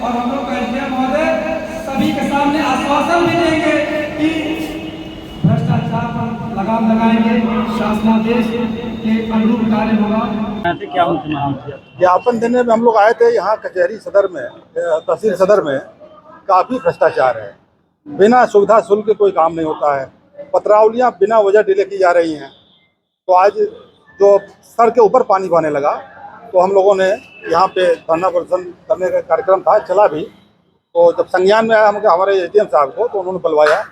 और हम लोग का एसडीएम महोदय सभी के सामने आश्वासन भी देंगे कि भ्रष्टाचार पर लगाम लगाएंगे, शासनादेश के अनुरूप कार्य होगा। ज्ञापन देने में हम लोग आए थे। यहाँ कचहरी सदर में, तहसील सदर में काफ़ी भ्रष्टाचार है। बिना सुविधा शुल्क के कोई काम नहीं होता है। पत्रावलियाँ बिना वजह डिले की जा रही हैं। तो आज जो सर के ऊपर पानी बहने लगा तो हम लोगों ने यहाँ पे धरना प्रदर्शन करने का कार्यक्रम था, चला भी। तो जब संज्ञान में आया हमारे एसडीएम साहब को, तो उन्होंने बुलवाया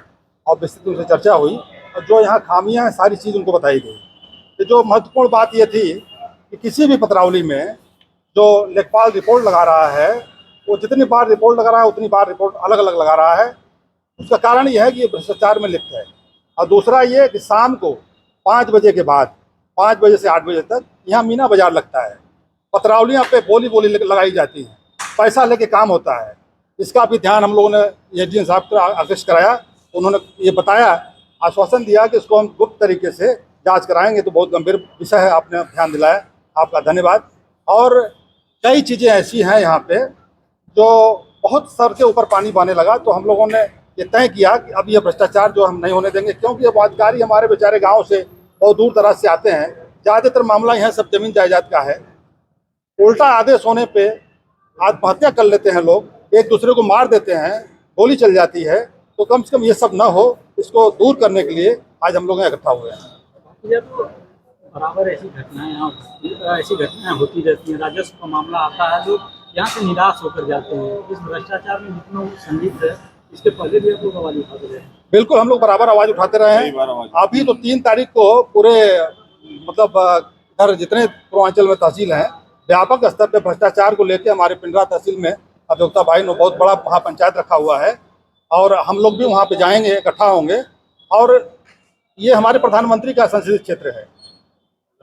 और विस्तृत उनसे चर्चा हुई और जो यहाँ खामियाँ हैं सारी चीज़ उनको बताई गई। तो जो महत्वपूर्ण बात ये थी कि किसी भी पत्रावली में जो लेखपाल रिपोर्ट लगा रहा है, वो जितनी बार रिपोर्ट लगा रहा है उतनी बार रिपोर्ट अलग अलग लगा रहा है। उसका कारण यह है कि ये भ्रष्टाचार में लिप्त है। और दूसरा ये कि शाम को 5 बजे के बाद, 5 बजे से 8 बजे तक यहाँ मीना बाजार लगता है। पत्रावलियाँ पे बोली बोली लगाई जाती हैं, पैसा लेके काम होता है। इसका भी ध्यान हम लोगों ने एसडीएम साहब को आदेश कराया। उन्होंने ये बताया, आश्वासन दिया कि इसको हम गुप्त तरीके से जांच कराएंगे। तो बहुत गंभीर विषय है, आपने ध्यान दिलाया, आपका धन्यवाद। और कई चीज़ें ऐसी हैं यहाँ पे जो बहुत सर के ऊपर पानी बहने लगा। तो हम लोगों ने ये तय किया कि अब ये भ्रष्टाचार जो हम नहीं होने देंगे, क्योंकि अब अधिकारी हमारे बेचारे गाँव से बहुत दूर दराज से आते हैं। ज़्यादातर मामला यहाँ सब जमीन जायदाद का है। उल्टा आदेश होने पे आत्महत्या कर लेते हैं लोग, एक दूसरे को मार देते हैं, गोली चल जाती है। तो कम से कम ये सब ना हो, इसको दूर करने के लिए आज हम लोग यहाँ इकट्ठा हुए हैं। तो बराबर ऐसी घटनाएं होती रहती हैं। राजस्व का मामला आता है, लोग यहाँ से निराश होकर जाते हैं। इस भ्रष्टाचार में जितना संदिग्ध है, इसके पहले भी आप लोग आवाज उठाते रहे। बिल्कुल, हम लोग बराबर आवाज उठाते रहे हैं। अभी तो 3 तारीख को पूरे मतलब इधर जितने पूर्वांचल में तहसील हैं, व्यापक स्तर पे भ्रष्टाचार को लेकर हमारे पिंडरा तहसील में अभियोक्ता भाई ने बहुत बड़ा महापंचायत रखा हुआ है और हम लोग भी वहाँ पे जाएंगे, इकट्ठा होंगे। और ये हमारे प्रधानमंत्री का संसदीय क्षेत्र है।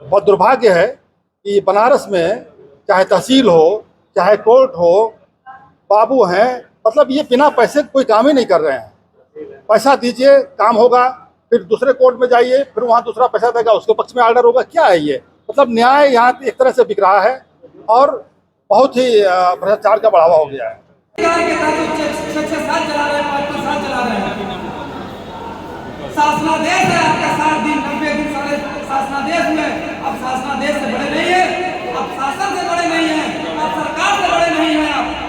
बहुत दुर्भाग्य है कि बनारस में चाहे तहसील हो, चाहे कोर्ट हो, बाबू हैं, मतलब ये बिना पैसे कोई काम ही नहीं कर रहे हैं। पैसा दीजिए, काम होगा, फिर दूसरे कोर्ट में जाइए, फिर वहाँ दूसरा पैसा देगा, उसके पक्ष में ऑर्डर होगा। क्या है ये? मतलब न्याय यहाँ एक तरह से बिक रहा है और बहुत ही भ्रष्टाचार का बढ़ावा हो गया है। शासनादेश है आपका 60 दिन 90 दिन सारे शासनादेश में। अब शासनादेश से बड़े नहीं है, अब शासन से बड़े नहीं है, अब सरकार से बड़े नहीं है।